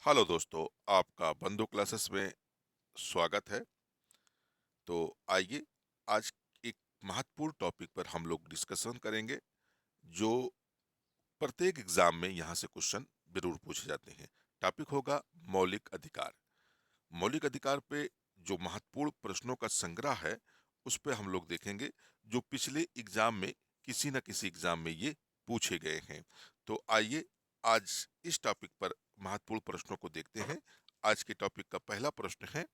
Hello दोस्तों, आपका बंधु क्लासेस में स्वागत है। तो आइए, आज एक महत्वपूर्ण टॉपिक पर हम लोग डिस्कशन करेंगे, जो प्रत्येक एग्जाम में यहाँ से क्वेश्चन जरूर पूछे जाते हैं। टॉपिक होगा मौलिक अधिकार। मौलिक अधिकार पे जो महत्वपूर्ण प्रश्नों का संग्रह है, उस पे हम लोग देखेंगे, जो पिछले एग्जाम में किसी न किसी एग्जाम में ये पूछे गए हैं। तो आइए, आज इस टॉपिक पर महत्वपूर्ण प्रश्नों को देखते हैं। आज के टॉपिक का पहला प्रश्न है,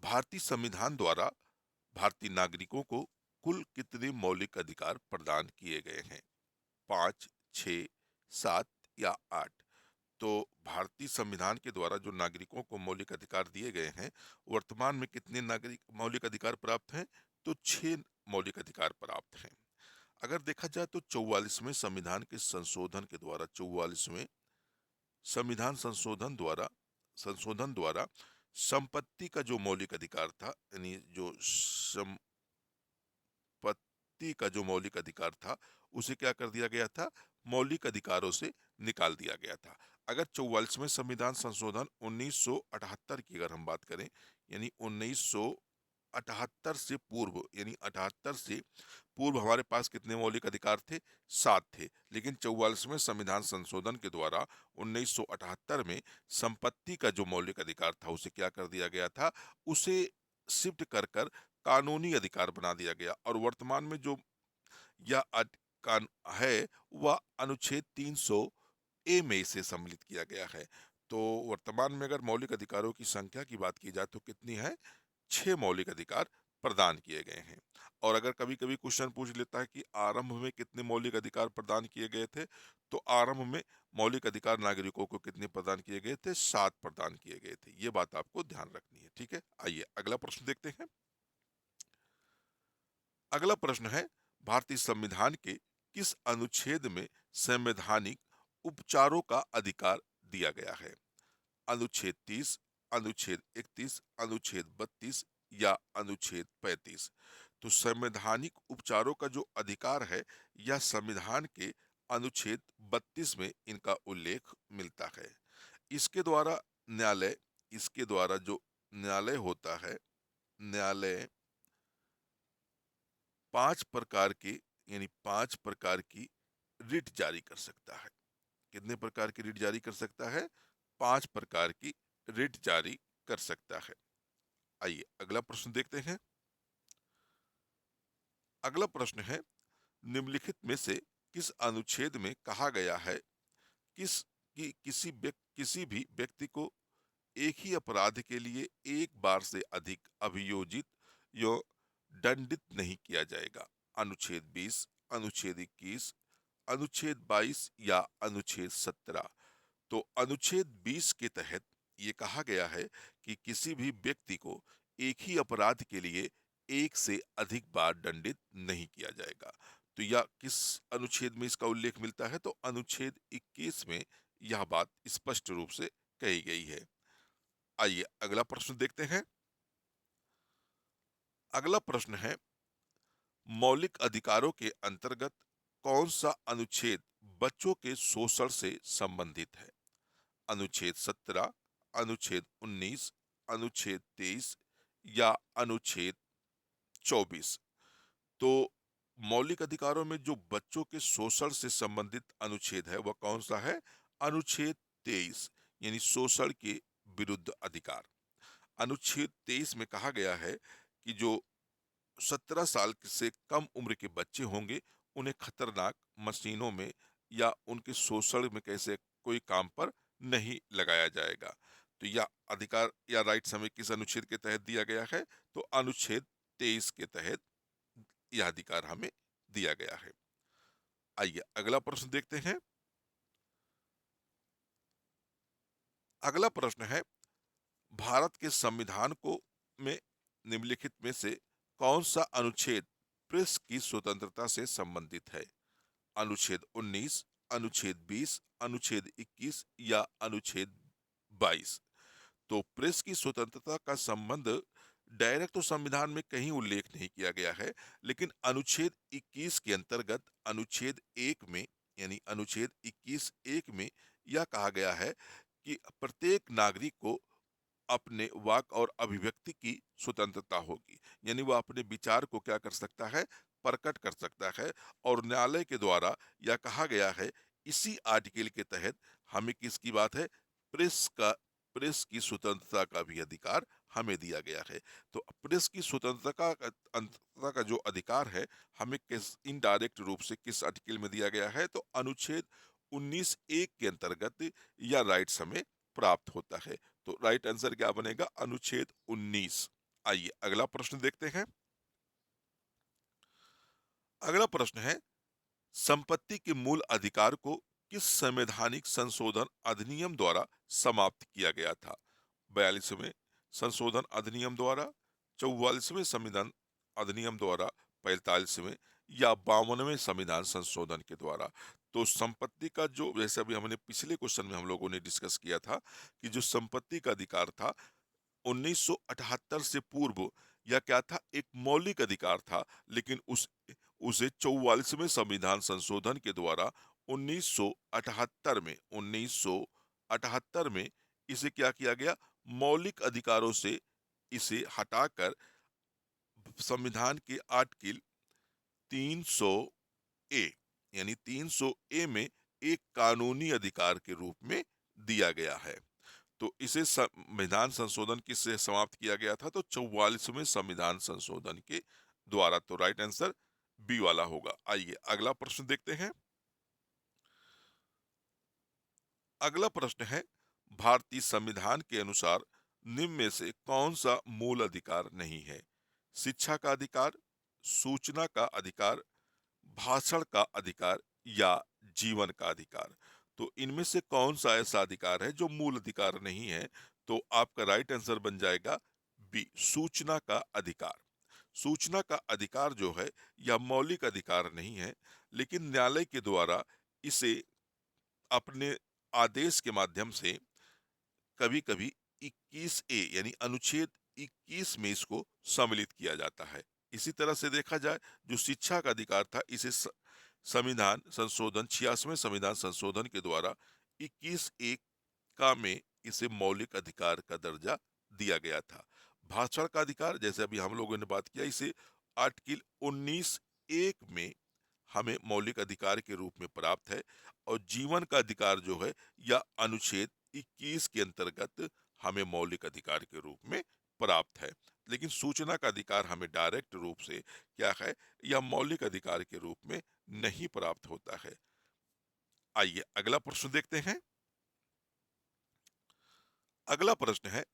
भारतीय संविधान द्वारा भारतीय नागरिकों को कुल कितने मौलिक अधिकार प्रदान किए गए हैं? 5, 6, 7 या 8? तो भारतीय संविधान के द्वारा जो नागरिकों को मौलिक अधिकार दिए गए हैं, वर्तमान में कितने नागरिक मौलिक अधिकार प्राप्त हैं? तो 6 मौलिक अधिकार प्राप्त हैं। अगर देखा जाए तो 44वें संविधान के संशोधन के द्वारा 44वें संविधान संशोधन द्वारा संपत्ति का जो मौलिक अधिकार था, यानी जो संपत्ति का जो मौलिक अधिकार था, उसे क्या कर दिया गया था? मौलिक अधिकारों से निकाल दिया गया था। अगर 44वें संविधान संशोधन 1978 की अगर हम बात करें, यानी 1978 से पूर्व, यानी 78 से पूर्व हमारे पास कितने मौलिक अधिकार थे? 7 थे। लेकिन 44वें संविधान संशोधन के द्वारा 1978 में संपत्ति का जो मौलिक अधिकार था, उसे क्या कर दिया गया था? उसे शिफ्ट कर कर कानूनी अधिकार बना दिया गया, और वर्तमान में जो यह कान है, वह अनुच्छेद 300 ए में इसे सम्मिलित किया गया है। तो वर्तमान में अगर मौलिक अधिकारों की संख्या की बात की जाए तो कितनी है? 6 मौलिक अधिकार प्रदान किए गए हैं। और अगर कभी कभी क्वेश्चन पूछ लेता है कि आरंभ में कितने मौलिक अधिकार प्रदान किए गए थे, तो आरंभ में मौलिक अधिकार नागरिकों को कितने प्रदान किए गए थे? 7 प्रदान किए गए थे। ये बात आपको ध्यान रखनी है, ठीक है। आइए अगला प्रश्न देखते हैं। अगला प्रश्न है, भारतीय संविधान के किस अनुच्छेद में संवैधानिक उपचारों का अधिकार दिया गया है? अनुच्छेद 30, अनुच्छेद 31, अनुच्छेद 32 या अनुच्छेद 35? तो संवैधानिक उपचारों का जो अधिकार है, यह संविधान के अनुच्छेद 32 में इनका उल्लेख मिलता है। इसके द्वारा न्यायालय इसके द्वारा जो न्यायालय होता है, न्यायालय 5 प्रकार की रिट जारी कर सकता है। कितने प्रकार की रिट जारी कर सकता है? 5 प्रकार की रिट जारी कर सकता है। आइए अगला प्रश्न देखते हैं। अगला प्रश्न है, निम्नलिखित में से किस अनुच्छेद में कहा गया है किस कि किसी भी व्यक्ति को एक ही अपराध के लिए एक बार से अधिक अभियोजित या दंडित नहीं किया जाएगा? अनुच्छेद 20, अनुच्छेद 21, अनुच्छेद 22 या अनुच्छेद 17? तो अनुच्छेद 20 के तहत ये कहा गया है कि किसी भी व्यक्ति को एक ही अपराध के लिए एक से अधिक बार दंडित नहीं किया जाएगा। तो यह किस अनुच्छेद में इसका उल्लेख मिलता है? तो अनुच्छेद 21 में यह बात स्पष्ट रूप से कही गई है। आइए अगला प्रश्न देखते हैं। अगला प्रश्न है, मौलिक अधिकारों के अंतर्गत कौन सा अनुच्छेद बच्चों के शोषण से संबंधित है? अनुच्छेद 17, अनुच्छेद 19, अनुच्छेद 23 या अनुच्छेद 24? तो मौलिक अधिकारों में जो बच्चों के शोषण से संबंधित अनुच्छेद है, वह कौन सा है? अनुच्छेद 23, यानी शोषण के विरुद्ध अधिकार। अनुच्छेद 23 में कहा गया है कि जो 17 साल से कम उम्र के बच्चे होंगे, उन्हें खतरनाक मशीनों में या उनके शोषण में कैसे कोई काम पर नहीं लगाया जाएगा। तो यह अधिकार या राइट्स हमें किस अनुच्छेद के तहत दिया गया है? तो अनुच्छेद 23 के तहत यह अधिकार हमें दिया गया है। आइए अगला प्रश्न देखते हैं। अगला प्रश्न है, भारत के संविधान को में निम्नलिखित में से कौन सा अनुच्छेद प्रेस की स्वतंत्रता से संबंधित है? अनुच्छेद 19, अनुच्छेद 20, अनुच्छेद 21 या अनुच्छेद 22? तो प्रेस की स्वतंत्रता का संबंध डायरेक्ट तो संविधान में कहीं उल्लेख नहीं किया गया है, लेकिन अनुच्छेद 21 के अंतर्गत अनुच्छेद 1 में, यानी अनुच्छेद 21 1 में यह कहा गया है कि प्रत्येक नागरिक को अपने वाक और अभिव्यक्ति की स्वतंत्रता होगी, यानी वह अपने विचार को क्या कर सकता है, प्रकट कर सकता है। और न्यायालय के द्वारा यह कहा गया है, इसी आर्टिकल के तहत हमें किसकी बात है, प्रेस का, प्रेस की स्वतंत्रता का भी अधिकार हमें दिया गया है। तो प्रेस की स्वतंत्रता का जो अधिकार है, हमें किस इनडायरेक्ट रूप से किस आर्टिकल में दिया गया है, तो अनुच्छेद 19(1) के अंतर्गत यह राइट्स हमें प्राप्त होता है। तो राइट आंसर क्या बनेगा, अनुच्छेद 19। आइए अगला प्रश्न देखते हैं। अगला प्रश्न है, संपत्ति के मूल अधिकार को किस संवैधानिक संशोधन अधिनियम द्वारा समाप्त किया गया था? 42वें संशोधन अधिनियम द्वारा, 44वें संविधान अधिनियम द्वारा, 45वें या 52वें संविधान संशोधन के द्वारा। तो संपत्ति का जो, जैसे अभी हमने पिछले क्वेश्चन में हम लोगों ने डिस्कस किया था कि जो संपत्ति का अधिकार था 1978 से पूर्व, यह क्या था, एक मौलिक अधिकार था। लेकिन उसे 44वें संविधान संशोधन के द्वारा 1978 में इसे क्या किया गया, मौलिक अधिकारों से इसे हटाकर संविधान के आर्टिकल 300 ए, यानी 300 ए में एक कानूनी अधिकार के रूप में दिया गया है। तो इसे संविधान संशोधन किससे समाप्त किया गया था, तो 44वें संविधान संशोधन के द्वारा। तो राइट आंसर बी वाला होगा। आइए अगला प्रश्न देखते हैं। अगला प्रश्न है, भारतीय संविधान के अनुसार निम्न में से कौन सा मूल अधिकार नहीं है? शिक्षा का अधिकार, सूचना का अधिकार, भाषण का अधिकार या जीवन का अधिकार। तो इनमें से कौन सा ऐसा अधिकार है जो मूल अधिकार नहीं है? तो आपका राइट आंसर बन जाएगा बी, सूचना का अधिकार। सूचना का अधिकार जो है यह मौलिक अधिकार नहीं है, लेकिन न्यायालय के द्वारा इसे अपने आदेश के माध्यम से कभी कभी 21 ए यानी अनुच्छेद 21 में इसको सम्मिलित किया जाता है। इसी तरह से देखा जाए, जो शिक्षा का अधिकार था इसे संविधान संशोधन 86वें संविधान संशोधन के द्वारा 21 ए का में इसे मौलिक अधिकार का दर्जा दिया गया था। भाषण का अधिकार, जैसे अभी हम लोगों ने बात किया, इसे आर्टिकल 19(1) में हमें मौलिक अधिकार के रूप में प्राप्त है। और जीवन का अधिकार जो है यह अनुच्छेद 21 के अंतर्गत हमें मौलिक अधिकार के रूप में प्राप्त है। लेकिन सूचना का अधिकार हमें डायरेक्ट रूप से क्या है, यह मौलिक अधिकार के रूप में नहीं प्राप्त होता है। आइए अगला प्रश्न देखते हैं। अगला प्रश्न है,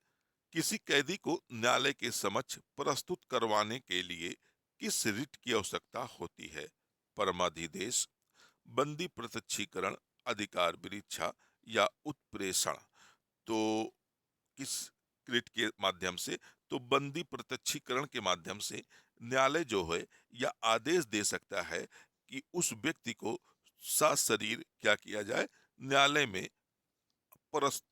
किसी कैदी को न्यायालय के समक्ष प्रस्तुत करवाने के लिए किस रिट की आवश्यकता होती है? परमाधिदेश, बंदी प्रत्यक्षीकरण, अधिकार विरीक्षा या उत्प्रेषण। तो किस रिट के माध्यम से, तो बंदी प्रत्यक्षीकरण के माध्यम से न्यायालय जो है यह आदेश दे सकता है कि उस व्यक्ति को सशरीर क्या किया जाए, न्यायालय में प्रस्त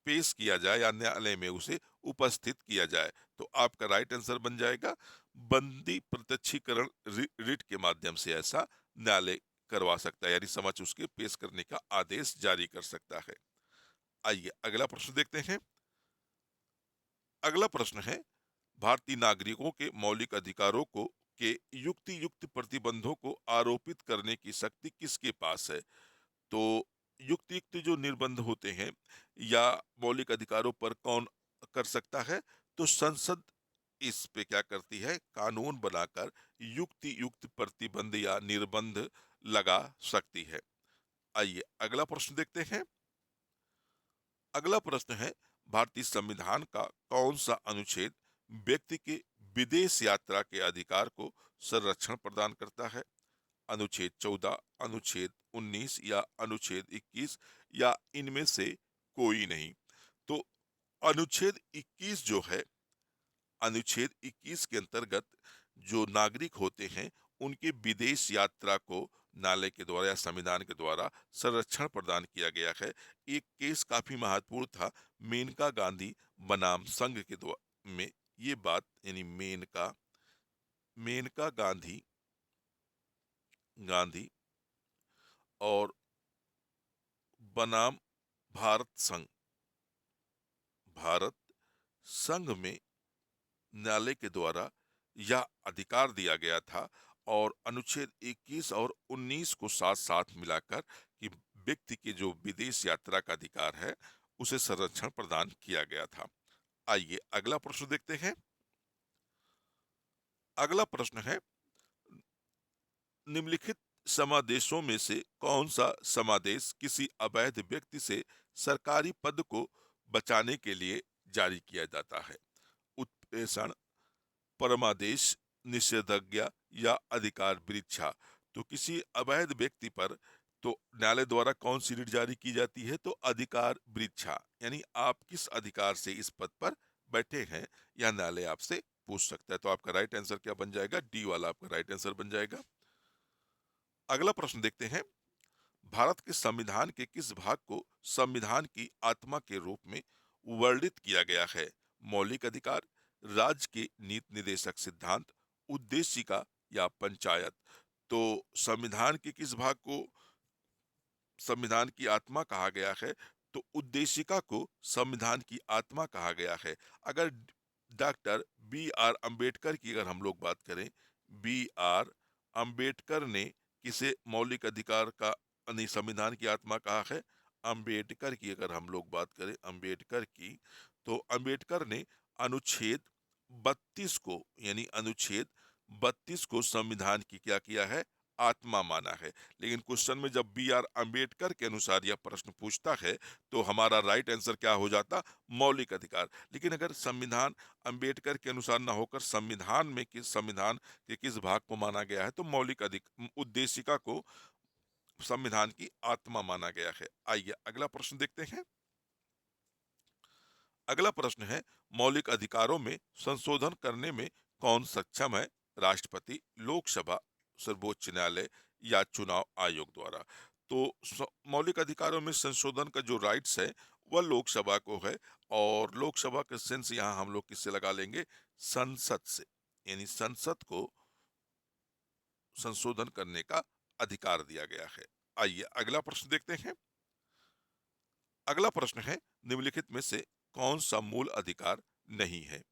पेश किया जाए या न्यायालय में उसे उपस्थित किया जाए। तो आपका राइट आंसर बन जाएगा बंदी प्रत्यक्षीकरण रिट के माध्यम से ऐसा न्यायालय करवा सकता है, यानी समझ उसके पेश करने का आदेश जारी कर सकता है। आइए अगला प्रश्न देखते हैं। अगला प्रश्न है, भारतीय नागरिकों के मौलिक अधिकारों को के युक्ति युक्त प्रतिबंधों को आरोपित करने की शक्ति किसके पास है? तो युक्त युक्त जो निर्बंध होते हैं या मौलिक अधिकारों पर कौन कर सकता है, तो संसद इस पे क्या करती है, कानून बनाकर युक्ति युक्त प्रतिबंध या निर्बंध लगा सकती है। आइए अगला प्रश्न देखते हैं। अगला प्रश्न है, भारतीय संविधान का कौन सा अनुच्छेद व्यक्ति के विदेश यात्रा के अधिकार को संरक्षण प्रदान करता है? अनुच्छेद 14, अनुच्छेद 19 या अनुच्छेद 21 या इनमें से कोई नहीं? तो अनुच्छेद 21 जो है, अनुच्छेद 21 के अंतर्गत जो नागरिक होते हैं उनके विदेश यात्रा को न्यायालय के द्वारा या संविधान के द्वारा संरक्षण प्रदान किया गया है। एक केस काफी महत्वपूर्ण था, मेनका गांधी बनाम संघ के द्वारा में ये बात, यानी मेनका मेनका गांधी गांधी और बनाम भारत संघ। भारत संघ में न्यायालय के द्वारा यह अधिकार दिया गया था और अनुच्छेद 21 और 19 को साथ साथ मिलाकर कि व्यक्ति के जो विदेश यात्रा का अधिकार है उसे संरक्षण प्रदान किया गया था। आइए अगला प्रश्न देखते हैं। अगला प्रश्न है, निम्नलिखित समादेशों में से कौन सा समादेश किसी अवैध व्यक्ति से सरकारी पद को बचाने के लिए जारी किया जाता है? उत्प्रेषण, परमादेश, निषेधाज्ञा या अधिकार वृक्षा। तो किसी अवैध व्यक्ति पर तो न्यायालय द्वारा कौन सी रीट जारी की जाती है? तो अधिकार वृक्षा, यानी आप किस अधिकार से इस पद पर बैठे हैं यह न्यायालय आपसे पूछ सकता है। तो आपका राइट आंसर क्या बन जाएगा? डी वाला आपका राइट आंसर बन जाएगा। अगला प्रश्न देखते हैं, भारत के संविधान के किस भाग को संविधान की आत्मा के रूप में वर्णित किया गया है? मौलिक अधिकार, राज्य के नीति निर्देशक सिद्धांत, उद्देशिका या पंचायत। तो संविधान के किस भाग को संविधान की आत्मा कहा गया है? तो उद्देशिका को संविधान की आत्मा कहा गया है। अगर डॉक्टर बी आर अंबेडकर की अगर हम लोग बात करें, बी आर अंबेडकर ने किसे मौलिक अधिकार का नहीं संविधान की आत्मा कहा है? अंबेडकर की अगर हम लोग बात करें अंबेडकर की, तो अंबेडकर ने अनुच्छेद 32 को यानी अनुच्छेद 32 को संविधान की क्या किया है? आत्मा माना है। लेकिन क्वेश्चन में जब बी आर अंबेडकर के अनुसार यह प्रश्न पूछता है तो हमारा राइट आंसर क्या हो जाता? मौलिक अधिकार। लेकिन अगर संविधान अंबेडकर के अनुसार ना होकर संविधान में संविधान के किस भाग को माना गया है तो मौलिक उद्देशिका को संविधान की आत्मा माना गया है। आइए अगला प्रश्न देखते हैं। अगला प्रश्न है, मौलिक अधिकारों में संशोधन करने में कौन सक्षम है? राष्ट्रपति, लोकसभा, सर्वोच्च न्यायालय या चुनाव आयोग द्वारा। तो मौलिक अधिकारों में संशोधन का जो राइट्स है वह लोकसभा को है और लोकसभा के सेंस यहाँ हम लोग किससे लगा लेंगे? संसद से, यानी संसद को संशोधन करने का अधिकार दिया गया है। आइए अगला प्रश्न देखते हैं। अगला प्रश्न है, निम्नलिखित में से कौन सा मूल अधिकार नहीं है?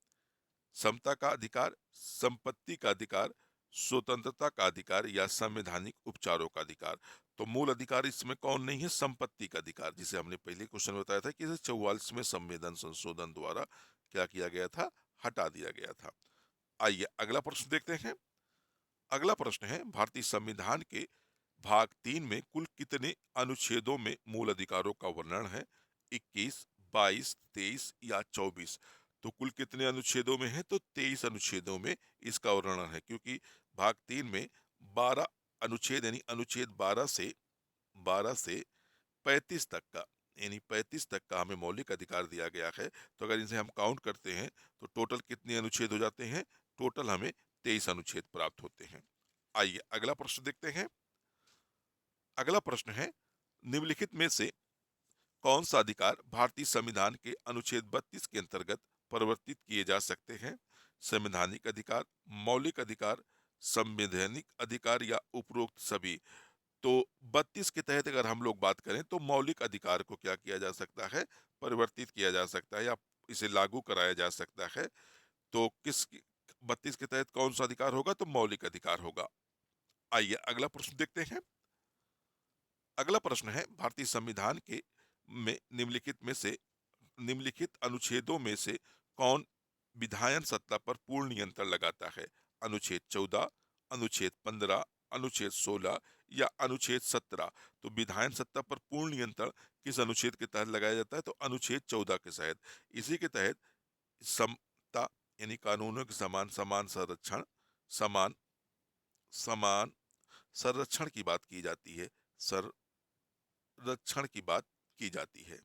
समता का अधिकार, संपत्ति का अधिकार, स्वतंत्रता का अधिकार या संवैधानिक उपचारों का अधिकार। तो मूल अधिकार इसमें कौन नहीं है? संपत्ति का अधिकार, जिसे हमने पहले क्वेश्चन में बताया था कि 44वें संविधान संशोधन द्वारा क्या किया गया था? हटा दिया गया था। आइए अगला प्रश्न देखते हैं। अगला प्रश्न है, भारतीय संविधान के भाग 3 में कुल कितने अनुच्छेदों में मूल अधिकारों का वर्णन है? 21, 22, 23 या 24। तो कुल कितने अनुच्छेदों में है? तो 23 अनुच्छेदों में इसका वर्णन है, क्योंकि भाग 3 में 12 अनुच्छेद यानी अनुच्छेद 12 से 35 तक का यानी 35 तक का हमें मौलिक अधिकार दिया गया है। तो अगर इसे हम काउंट करते हैं तो टोटल कितने अनुच्छेद हो जाते हैं? टोटल हमें 23 अनुच्छेद प्राप्त होते हैं। आइए अगला प्रश्न देखते हैं। अगला प्रश्न है, निम्नलिखित में से कौन सा अधिकार भारतीय संविधान के अनुच्छेद 32 के अंतर्गत परिवर्तित किए जा सकते हैं? संवैधानिक अधिकार, मौलिक अधिकार, संवैधानिक अधिकार या उपरोक्त सभी। तो 32 के तहत अगर हम लोग बात करें तो मौलिक अधिकार को क्या किया जा सकता है? परिवर्तित किया जा सकता है या इसे लागू कराया जा सकता है। तो किस 32 के तहत कौन सा अधिकार होगा? तो मौलिक अधिकार होगा। आइए अगला प्रश्न देखते हैं। अगला प्रश्न है, भारतीय संविधान के में निम्नलिखित अनुच्छेदों में से कौन विधायन सत्ता पर पूर्ण नियंत्रण लगाता है? अनुच्छेद 14, अनुच्छेद 15, अनुच्छेद 16 या अनुच्छेद 17। तो विधायन सत्ता पर पूर्ण नियंत्रण किस अनुच्छेद के तहत लगाया जाता है? तो अनुच्छेद 14 के तहत। इसी के तहत समता यानी कानूनों के समान समान संरक्षण, समान समान संरक्षण की बात की जाती है, संरक्षण की बात की जाती है।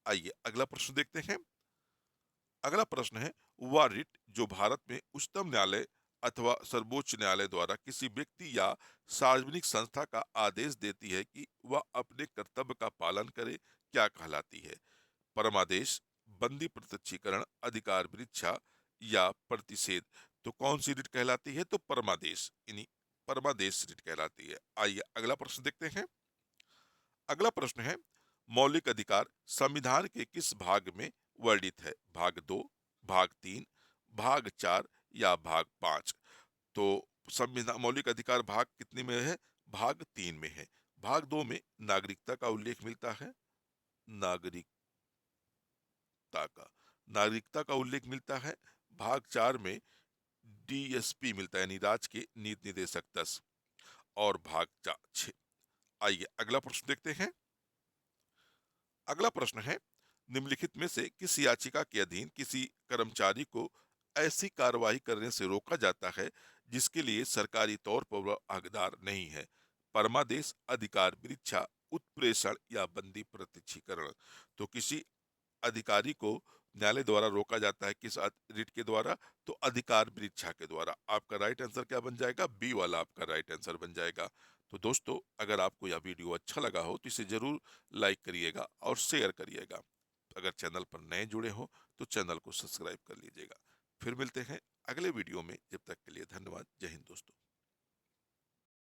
आइए अगला प्रश्न देखते हैं। अगला प्रश्न है, वह रिट जो भारत में उच्चतम न्यायालय अथवा सर्वोच्च न्यायालय द्वारा किसी व्यक्ति या सार्वजनिक संस्था का आदेश देती है कि वह अपने कर्तव्य का पालन करे, क्या कहलाती है? परमादेश, बंदी प्रत्यक्षीकरण, अधिकार वृक्षा या प्रतिषेध। तो कौन सी रिट कहलाती है? तो परमादेश यानी परमादेश रिट कहलाती है। आइए अगला प्रश्न देखते हैं। अगला प्रश्न है, मौलिक अधिकार संविधान के किस भाग में वर्णित है? भाग 2, भाग 3, भाग 4 या भाग 5? तो संविधान मौलिक अधिकार भाग कितने में है? भाग 3 में है। भाग 2 में नागरिकता का उल्लेख मिलता है। नागरिकता का नागरिकता का उल्लेख मिलता है। भाग 4 में डीएसपी मिलता है, यानी राज्य के नीति निदेशक 10। और भाग 6। आइए अगला प्रश्न देखते हैं। अगला प्रश्न है, निम्नलिखित में से किस याचिका के अधीन किसी कर्मचारी को ऐसी कार्रवाई करने से रोका जाता है जिसके लिए सरकारी तौर पर वह हकदार नहीं है? परमादेश, अधिकार परीक्षा, उत्प्रेषण या बंदी प्रत्यक्षीकरण? तो किसी अधिकारी को न्यायालय द्वारा रोका जाता है, किस रिट के द्वारा? तो अधिकार परीक्षा के द्वारा। आपका राइट आंसर क्या बन जाएगा? बी वाला आपका राइट आंसर बन जाएगा। तो दोस्तों, अगर आपको यह वीडियो अच्छा लगा हो तो इसे जरूर लाइक करिएगा और शेयर करिएगा। अगर चैनल पर नए जुड़े हो तो चैनल को सब्सक्राइब कर लीजिएगा। फिर मिलते हैं अगले वीडियो में, जब तक के लिए धन्यवाद।